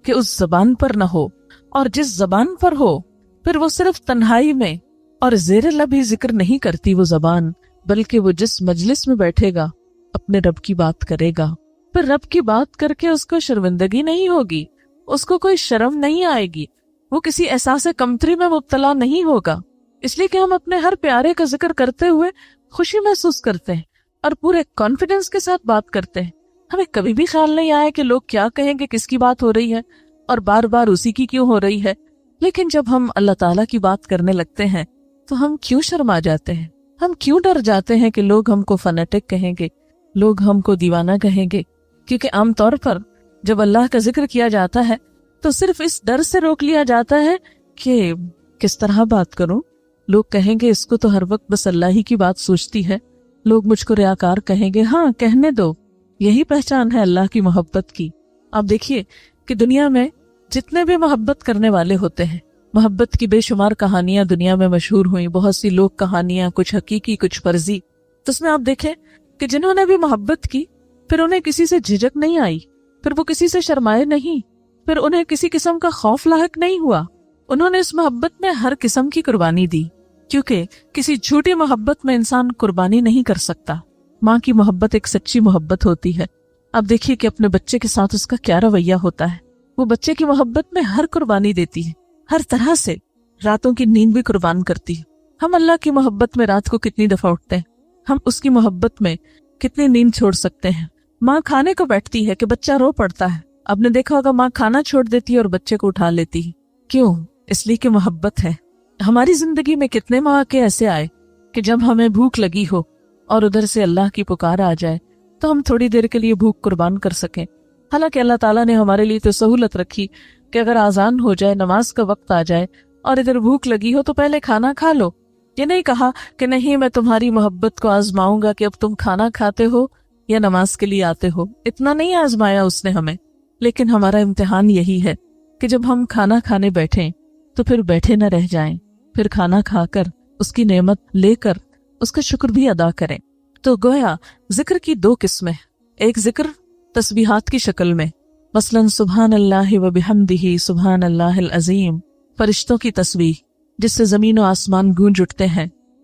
کہ اس زبان پر نہ ہو، اور جس زبان پر ہو پھر وہ صرف تنہائی میں اور زیر لب ہی ذکر نہیں کرتی وہ زبان، بلکہ وہ جس مجلس میں بیٹھے گا اپنے رب کی بات کرے گا۔ پھر رب کی بات کر کے اس کو شرمندگی نہیں ہوگی، اس کو کوئی شرم نہیں آئے گی، وہ کسی احساس کمتری میں مبتلا نہیں ہوگا، اس لیے کہ ہم اپنے ہر پیارے کا ذکر کرتے ہوئے خوشی محسوس کرتے ہیں اور پورے کانفیڈنس کے ساتھ بات کرتے ہیں۔ ہمیں کبھی بھی خیال نہیں آیا کہ لوگ کیا کہیں گے، کس کی بات ہو رہی ہے اور بار بار اسی کی کیوں ہو رہی ہے۔ لیکن جب ہم اللہ تعالیٰ کی بات کرنے لگتے ہیں تو ہم کیوں شرما جاتے ہیں، ہم کیوں ڈر جاتے ہیں کہ لوگ ہم کو فنیٹک کہیں گے، لوگ ہم کو دیوانہ کہیں گے۔ کیونکہ عام طور پر جب اللہ کا ذکر کیا جاتا ہے تو صرف اس ڈر سے روک لیا جاتا ہے کہ کس طرح بات کروں، لوگ کہیں گے اس کو تو ہر وقت بس اللہ ہی کی بات سوچتی ہے، لوگ مجھ کو ریاکار کہیں گے۔ ہاں، کہنے دو، یہی پہچان ہے اللہ کی محبت کی۔ آپ دیکھیے کہ دنیا میں جتنے بھی محبت کرنے والے ہوتے ہیں، محبت کی بے شمار کہانیاں دنیا میں مشہور ہوئیں، بہت سی لوگ کہانیاں، کچھ حقیقی کچھ فرضی۔ تو اس میں آپ دیکھیں کہ جنہوں نے بھی محبت کی پھر انہیں کسی سے جھجک نہیں آئی، پھر وہ کسی سے شرمائے نہیں، پھر انہیں کسی قسم کا خوف لاحق نہیں ہوا، انہوں نے اس محبت میں ہر قسم کی قربانی دی، کیونکہ کسی جھوٹی محبت میں انسان قربانی نہیں کر سکتا۔ ماں کی محبت ایک سچی محبت ہوتی ہے۔ اب دیکھیے کہ اپنے بچے کے ساتھ اس کا کیا رویہ ہوتا ہے، وہ بچے کی محبت میں ہر قربانی دیتی ہے، ہر طرح سے، راتوں کی نیند بھی قربان کرتی ہے۔ ہم اللہ کی محبت میں رات کو کتنی دفعہ اٹھتے ہیں، ہم اس کی محبت میں کتنی نیند چھوڑ سکتے ہیں۔ ماں کھانے کو بیٹھتی ہے کہ بچہ رو پڑتا ہے، آپ نے دیکھا ہوگا ماں کھانا چھوڑ دیتی ہے اور بچے کو اٹھا لیتی ہے، کیوں؟ اس لیے کہ محبت ہے۔ ہماری زندگی میں کتنے مواقع ایسے آئے کہ جب ہمیں بھوک لگی ہو اور ادھر سے اللہ کی پکار آ جائے تو ہم تھوڑی دیر کے لیے بھوک قربان کر سکیں۔ حالانکہ اللہ تعالیٰ نے ہمارے لیے تو سہولت رکھی کہ اگر آذان ہو جائے، نماز کا وقت آ جائے اور ادھر بھوک لگی ہو تو پہلے کھانا کھا لو۔ یہ نہیں کہا کہ نہیں میں تمہاری محبت کو آزماؤں گا کہ اب تم کھانا کھاتے ہو یا نماز کے لیے آتے ہو، اتنا نہیں آزمایا اس نے ہمیں۔ لیکن ہمارا امتحان یہی ہے کہ جب ہم کھانا کھانے بیٹھیں تو پھر بیٹھے نہ رہ جائیں، پھر کھانا کھا کر اس کی نعمت لے کر اس کا شکر بھی ادا کریں۔ تو گویا ذکر کی 2 قسمیں، ایک ذکر تسبیحات کی شکل میں، مثلاً سبحان اللہ و بحمدہ سبحان اللہ العظیم، فرشتوں کی تسبیح جس سے زمین و آسمان گونج اٹھتے ہیں،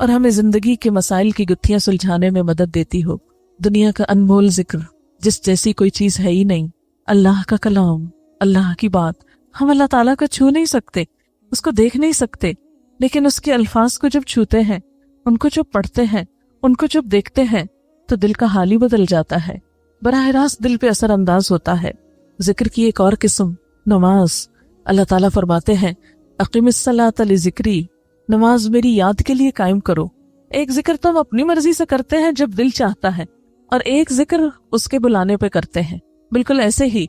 اور ہمیں زندگی کے مسائل کی گتھیاں سلجھانے میں مدد دیتی ہو۔ دنیا کا انمول ذکر جس جیسی کوئی چیز ہے ہی نہیں، اللہ کا کلام، اللہ کی بات۔ ہم اللہ تعالیٰ کو چھو نہیں سکتے، اس کو دیکھ نہیں سکتے، لیکن اس کے الفاظ کو جب چھوتے ہیں، ان کو جب پڑھتے ہیں، ان کو جب دیکھتے ہیں تو دل کا حال ہی بدل جاتا ہے، براہ راست دل پہ اثر انداز ہوتا ہے۔ ذکر کی ایک اور قسم نماز۔ اللہ تعالیٰ فرماتے ہیں اقیم الصلاۃ لذکری، نماز میری یاد کے لیے قائم کرو۔ ایک ذکر تو ہم اپنی مرضی سے کرتے ہیں جب دل چاہتا ہے، اور ایک ذکر اس کے بلانے پہ کرتے ہیں۔ بالکل ایسے ہی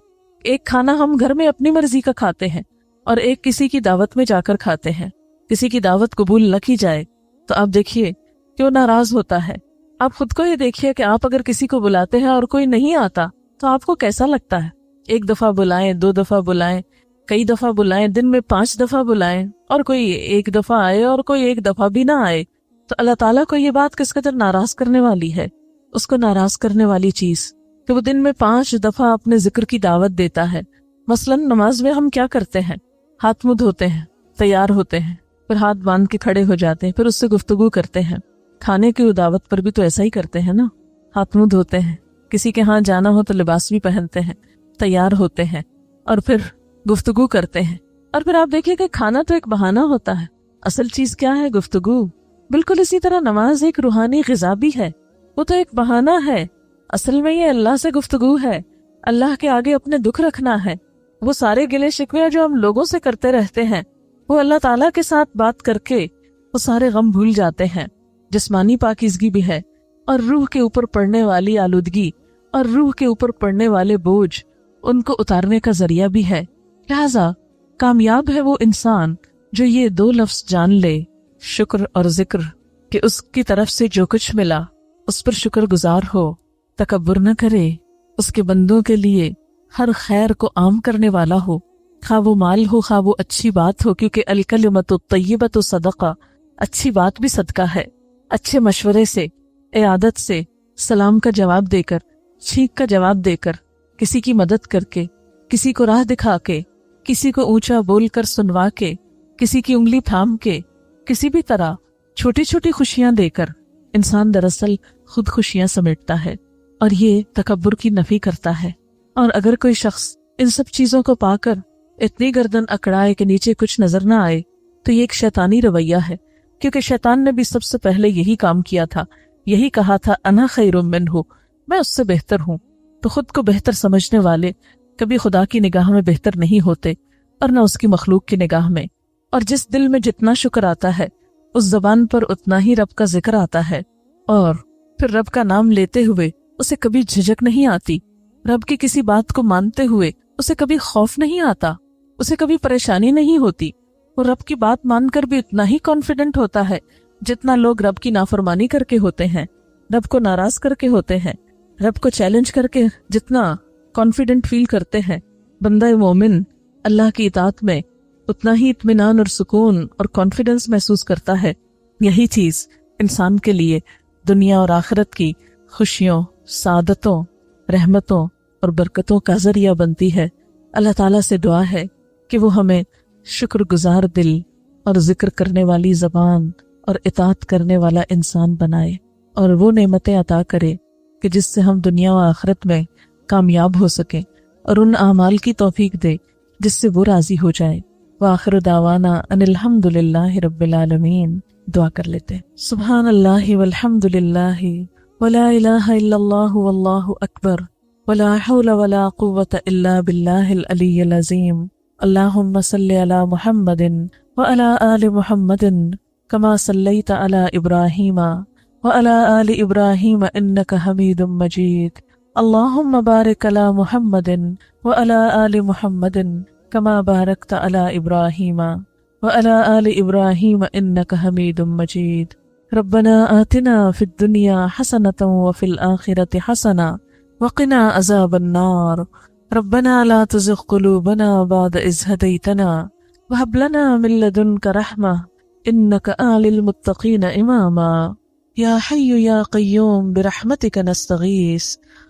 ایک کھانا ہم گھر میں اپنی مرضی کا کھاتے ہیں، اور ایک کسی کی دعوت میں جا کر کھاتے ہیں۔ کسی کی دعوت قبول نہ کی جائے تو آپ دیکھیے کیوں ناراض ہوتا ہے۔ آپ خود کو یہ دیکھیے کہ آپ اگر کسی کو بلاتے ہیں اور کوئی نہیں آتا تو آپ کو کیسا لگتا ہے؟ ایک دفعہ بلائیں، 2 دفعہ بلائیں، کئی دفعہ بلائیں، دن میں 5 دفعہ بلائیں، اور کوئی ایک دفعہ آئے اور کوئی ایک دفعہ بھی نہ آئے، تو اللہ تعالیٰ کو یہ بات کس قدر ناراض کرنے والی ہے۔ اس کو ناراض کرنے والی چیز کہ وہ دن میں 5 دفعہ اپنے ذکر کی دعوت دیتا ہے۔ مثلا نماز میں ہم کیا کرتے ہیں؟ ہاتھ منہ دھوتے ہیں، تیار ہوتے ہیں، پھر ہاتھ باندھ کے کھڑے ہو جاتے ہیں، پھر اس سے گفتگو کرتے ہیں۔ کھانے کی دعوت پر بھی تو ایسا ہی کرتے ہیں نا، ہاتھ منہ دھوتے ہیں، کسی کے ہاں جانا ہو تو لباس بھی پہنتے ہیں، تیار ہوتے ہیں، اور پھر گفتگو کرتے ہیں۔ اور پھر آپ دیکھیے کہ کھانا تو ایک بہانہ ہوتا ہے، اصل چیز کیا ہے؟ گفتگو۔ بالکل اسی طرح نماز ایک روحانی غذا بھی ہے، وہ تو ایک بہانہ ہے، اصل میں یہ اللہ سے گفتگو ہے، اللہ کے آگے اپنے دکھ رکھنا ہے۔ وہ سارے گلے شکوے جو ہم لوگوں سے کرتے رہتے ہیں، وہ اللہ تعالیٰ کے ساتھ بات کر کے وہ سارے غم بھول جاتے ہیں۔ جسمانی پاکیزگی بھی ہے، اور روح کے اوپر پڑنے والی آلودگی اور روح کے اوپر پڑنے والے بوجھ ان کو اتارنے کا ذریعہ بھی ہے۔ لہذا کامیاب ہے وہ انسان جو یہ 2 لفظ جان لے، شکر اور ذکر، کہ اس کی طرف سے جو کچھ ملا اس پر شکر گزار ہو، تکبر نہ کرے، اس کے بندوں کے لیے ہر خیر کو عام کرنے والا ہو، خواہ وہ مال ہو، خواہ وہ اچھی بات ہو، کیونکہ الکلمۃ الطیبۃ صدقہ، اچھی بات بھی صدقہ ہے۔ اچھے مشورے سے، عیادت سے، سلام کا جواب دے کر، چھینک کا جواب دے کر، کسی کی مدد کر کے، کسی کو راہ دکھا کے، کسی کو اونچا بول کر سنوا کے، کسی کی انگلی تھام کے، کسی بھی طرح چھوٹی چھوٹی خوشیاں دے کر انسان دراصل خود خوشیاں سمیٹتا ہے، اور یہ تکبر کی نفی کرتا ہے۔ اور اگر کوئی شخص ان سب چیزوں کو پا کر اتنی گردن اکڑائے کہ نیچے کچھ نظر نہ آئے تو یہ ایک شیطانی رویہ ہے، کیونکہ شیطان نے بھی سب سے پہلے یہی کام کیا تھا، یہی کہا تھا انا خیر منہ، میں اس سے بہتر ہوں۔ تو خود کو بہتر سمجھنے والے کبھی خدا کی نگاہ میں بہتر نہیں ہوتے، اور نہ اس کی مخلوق کی نگاہ میں۔ اور جس دل میں جتنا شکر آتا ہے اس زبان پر اتنا ہی رب کا ذکر آتا ہے، اور پھر رب کا نام لیتے ہوئے اسے کبھی جھجک نہیں آتی، رب کی کسی بات کو مانتے ہوئے اسے کبھی خوف نہیں آتا، اسے کبھی پریشانی نہیں ہوتی۔ وہ رب کی بات مان کر بھی اتنا ہی کانفیڈنٹ ہوتا ہے جتنا لوگ رب کی نافرمانی کر کے ہوتے ہیں، رب کو ناراض کر کے ہوتے ہیں، رب کو چیلنج کر کے جتنا کانفیڈنٹ فیل کرتے ہیں۔ بندہ مومن اللہ کی اطاعت میں اتنا ہی اطمینان اور سکون اور کانفیڈنس محسوس کرتا ہے۔ یہی چیز انسان کے لیے دنیا اور آخرت کی خوشیوں، سعادتوں، رحمتوں اور برکتوں کا ذریعہ بنتی ہے۔ اللہ تعالیٰ سے دعا ہے کہ وہ ہمیں شکر گزار دل اور ذکر کرنے والی زبان اور اطاعت کرنے والا انسان بنائے، اور وہ نعمتیں عطا کرے کہ جس سے ہم دنیا و آخرت میں کامیاب ہو سکیں، اور ان اعمال کی توفیق دے جس سے وہ راضی ہو جائے۔ وآخر دعوانا ان الحمد للہ رب العالمین۔ دعا کر لیتے ہیں۔ سبحان اللہ والحمد للہ ولا الہ الا اللہ واللہ اکبر ولا حول ولا قوة الا باللہ العلی العظیم۔ اللہم صلی علی محمد وعلی آل محمد کما صلیت علی ابراہیم وعلی آل ابراہیم انک حمید مجید۔ اللہم بارک علی محمد وعلی آل محمد کما بارکت علی ابراہیم وعلی آل ابراہیم انک حمید مجید۔ ربنا آتنا فی الدنیا حسنة وفی الآخرة حسنة وقنا عذاب النار۔ ربنا لا تزغ قلوبنا بعد إذ هديتنا وهب لنا من لدنك رحمة إنك أعلى المتقين إماما۔ يا حي يا قيوم برحمتك نستغيث،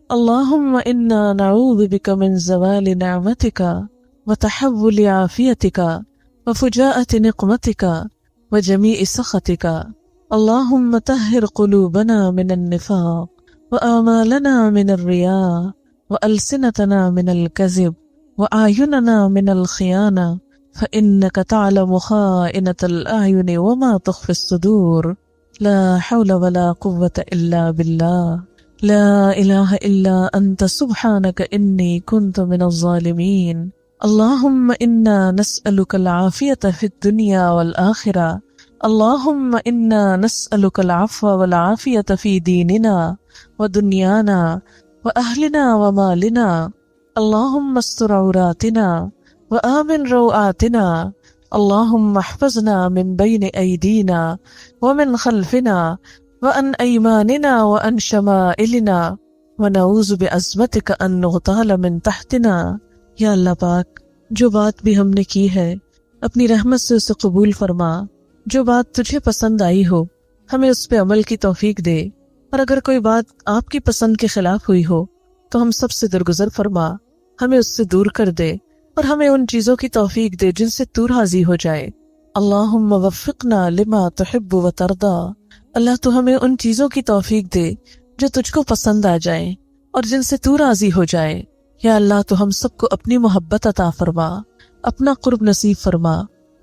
اللهم إنا نعوذ بك من زوال نعمتك وتحول عافيتك وفجاءة نقمتك وجميع سخطك اللهم طهر قلوبنا من النفاق وآمالنا من الرياء وألسنتنا من الكذب وأعيننا من الخيانة فإنك تعلم خائنة الأعين وما تخفي الصدور لا حول ولا قوة إلا بالله لا إله إلا أنت سبحانك إني كنت من الظالمين اللهم إنا نسألك العافية في الدنيا والآخرة اللهم إنا نسألك العفو والعافية في ديننا ودنيانا وأهلنا ومالنا اللهم استر عوراتنا وآمن روآتنا اللهم احفظنا من بين أيدينا ومن خلفنا وعن أيماننا وعن شمائلنا ونعوذ بعظمتك أن نغتال من تحتنا یا اللہ پاک جو بات بھی ہم نے کی ہے اپنی رحمت سے اسے قبول فرما، جو بات تجھے پسند آئی ہو ہمیں اس پہ عمل کی توفیق دے، اور اگر کوئی بات آپ کی پسند کے خلاف ہوئی ہو تو ہم سب سے درگزر فرما، ہمیں اس سے دور کر دے اور ہمیں ان چیزوں کی توفیق دے جن سے تو راضی ہو جائے۔ اللہم وفقنا لما تحب و ترضا، اللہ تو ہمیں ان چیزوں کی توفیق دے جو تجھ کو پسند آ جائیں اور جن سے تو راضی ہو جائے۔ یا اللہ تو ہم سب کو اپنی محبت عطا فرما، اپنا قرب نصیب فرما،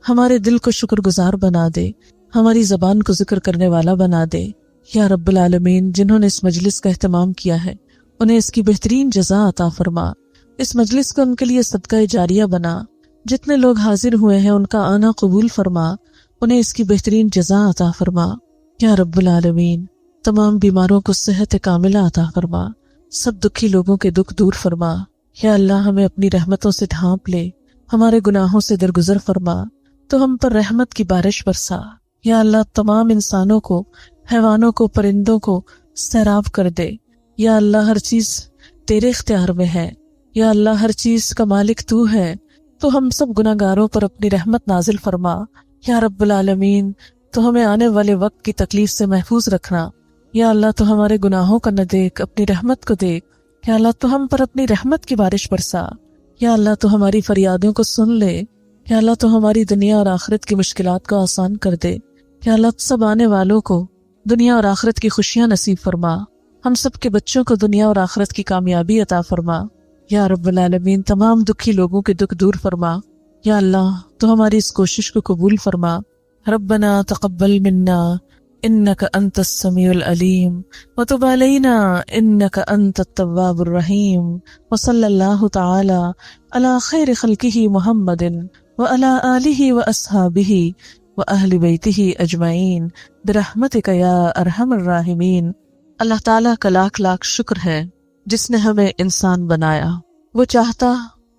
ہمارے دل کو شکر گزار بنا دے، ہماری زبان کو ذکر کرنے والا بنا دے۔ یا رب العالمین، جنہوں نے اس مجلس کا اہتمام کیا ہے انہیں اس کی بہترین جزا عطا فرما، اس مجلس کو ان کے لیے صدقہ جاریہ بنا، جتنے لوگ حاضر ہوئے ہیں ان کا آنا قبول فرما، انہیں اس کی بہترین جزا عطا فرما۔ یا رب العالمین، تمام بیماروں کو صحت کاملہ عطا فرما، سب دکھی لوگوں کے دکھ دور فرما۔ یا اللہ، ہمیں اپنی رحمتوں سے ڈھانپ لے، ہمارے گناہوں سے درگزر فرما، تو ہم پر رحمت کی بارش برسا۔ یا اللہ، تمام انسانوں کو، حیوانوں کو، پرندوں کو سیراب کر دے۔ یا اللہ، ہر چیز تیرے اختیار میں ہے، یا اللہ ہر چیز کا مالک تو ہے، تو ہم سب گناہگاروں پر اپنی رحمت نازل فرما۔ یا رب العالمین، تو ہمیں آنے والے وقت کی تکلیف سے محفوظ رکھنا۔ یا اللہ، تو ہمارے گناہوں کا نہ دیکھ، اپنی رحمت کو دیکھ۔ یا اللہ، تو ہم پر اپنی رحمت کی بارش برسا۔ یا اللہ، تو ہماری فریادوں کو سن لے۔ یا اللہ، تو ہماری دنیا اور آخرت کی مشکلات کو آسان کر دے۔ یا اللہ، سب آنے والوں کو دنیا اور آخرت کی خوشیاں نصیب فرما، ہم سب کے بچوں کو دنیا اور آخرت کی کامیابی عطا فرما۔ یا رب العالمین، تمام دکھی لوگوں کے دکھ دور فرما۔ یا اللہ، تو ہماری اس کوشش کو قبول فرما۔ ربنا تقبل منا انك انت السميع العليم وتب علينا انك انت التواب الرحيم وصلى الله تعالى على خير خلقه محمد وعلى آله واصحابه واهل بيته اجمعين برحمتك يا ارحم الراحمين۔ اللہ تعالیٰ کا لاکھ لاکھ شکر ہے جس نے ہمیں انسان بنایا۔ وہ چاہتا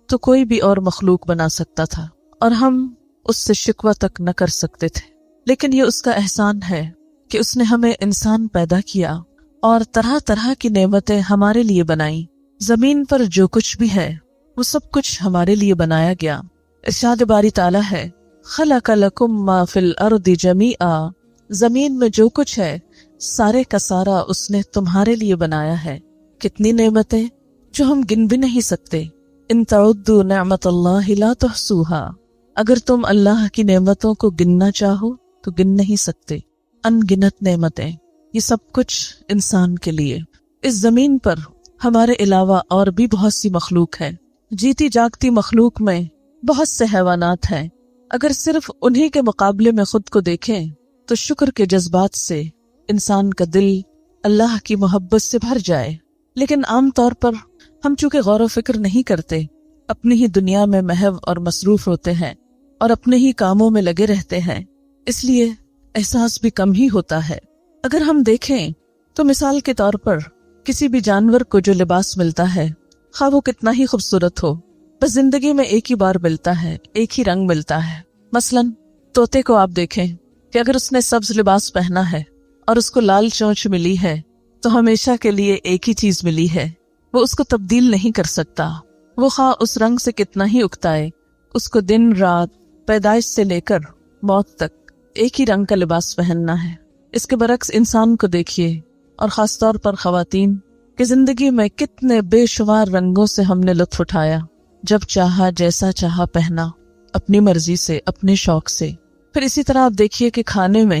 تو کوئی بھی اور مخلوق بنا سکتا تھا اور ہم اس سے شکوہ تک نہ کر سکتے تھے، لیکن یہ اس کا احسان ہے کہ اس نے ہمیں انسان پیدا کیا اور طرح طرح کی نعمتیں ہمارے لیے بنائیں۔ زمین پر جو کچھ بھی ہے وہ سب کچھ ہمارے لیے بنایا گیا۔ ارشاد باری تعالیٰ ہے، خلق لکم ما فی الارض جمیعا، زمین میں جو کچھ ہے سارے کا سارا اس نے تمہارے لیے بنایا ہے۔ کتنی نعمتیں جو ہم گن بھی نہیں سکتے۔ ان تعدوا نعمت اللہ لا تحصوها، اگر تم اللہ کی نعمتوں کو گننا چاہو تو گن نہیں سکتے۔ ان گنت نعمتیں، یہ سب کچھ انسان کے لیے۔ اس زمین پر ہمارے علاوہ اور بھی بہت سی مخلوق ہے، جیتی جاگتی مخلوق میں بہت سے حیوانات ہیں۔ اگر صرف انہی کے مقابلے میں خود کو دیکھیں تو شکر کے جذبات سے انسان کا دل اللہ کی محبت سے بھر جائے، لیکن عام طور پر ہم چونکہ غور و فکر نہیں کرتے، اپنی ہی دنیا میں محو اور مصروف ہوتے ہیں اور اپنے ہی کاموں میں لگے رہتے ہیں، اس لیے احساس بھی کم ہی ہوتا ہے۔ اگر ہم دیکھیں تو مثال کے طور پر کسی بھی جانور کو جو لباس ملتا ہے، خواہ وہ کتنا ہی خوبصورت ہو، بس زندگی میں ایک ہی بار ملتا ہے، ایک ہی رنگ ملتا ہے۔ مثلاً طوطے کو آپ دیکھیں کہ اگر اس نے سبز لباس پہنا ہے اور اس کو لال چونچ ملی ہے تو ہمیشہ کے لیے ایک ہی چیز ملی ہے، وہ اس کو تبدیل نہیں کر سکتا۔ وہ خواہ اس رنگ سے کتنا ہی اکتائے، اس کو دن رات، پیدائش سے لے کر موت تک ایک ہی رنگ کا لباس پہننا ہے۔ اس کے برعکس انسان کو دیکھیے، اور خاص طور پر خواتین، کہ زندگی میں کتنے بے شمار رنگوں سے ہم نے لطف اٹھایا، جب چاہا جیسا چاہا پہنا، اپنی مرضی سے، اپنے شوق سے۔ پھر اسی طرح آپ دیکھیے کہ کھانے میں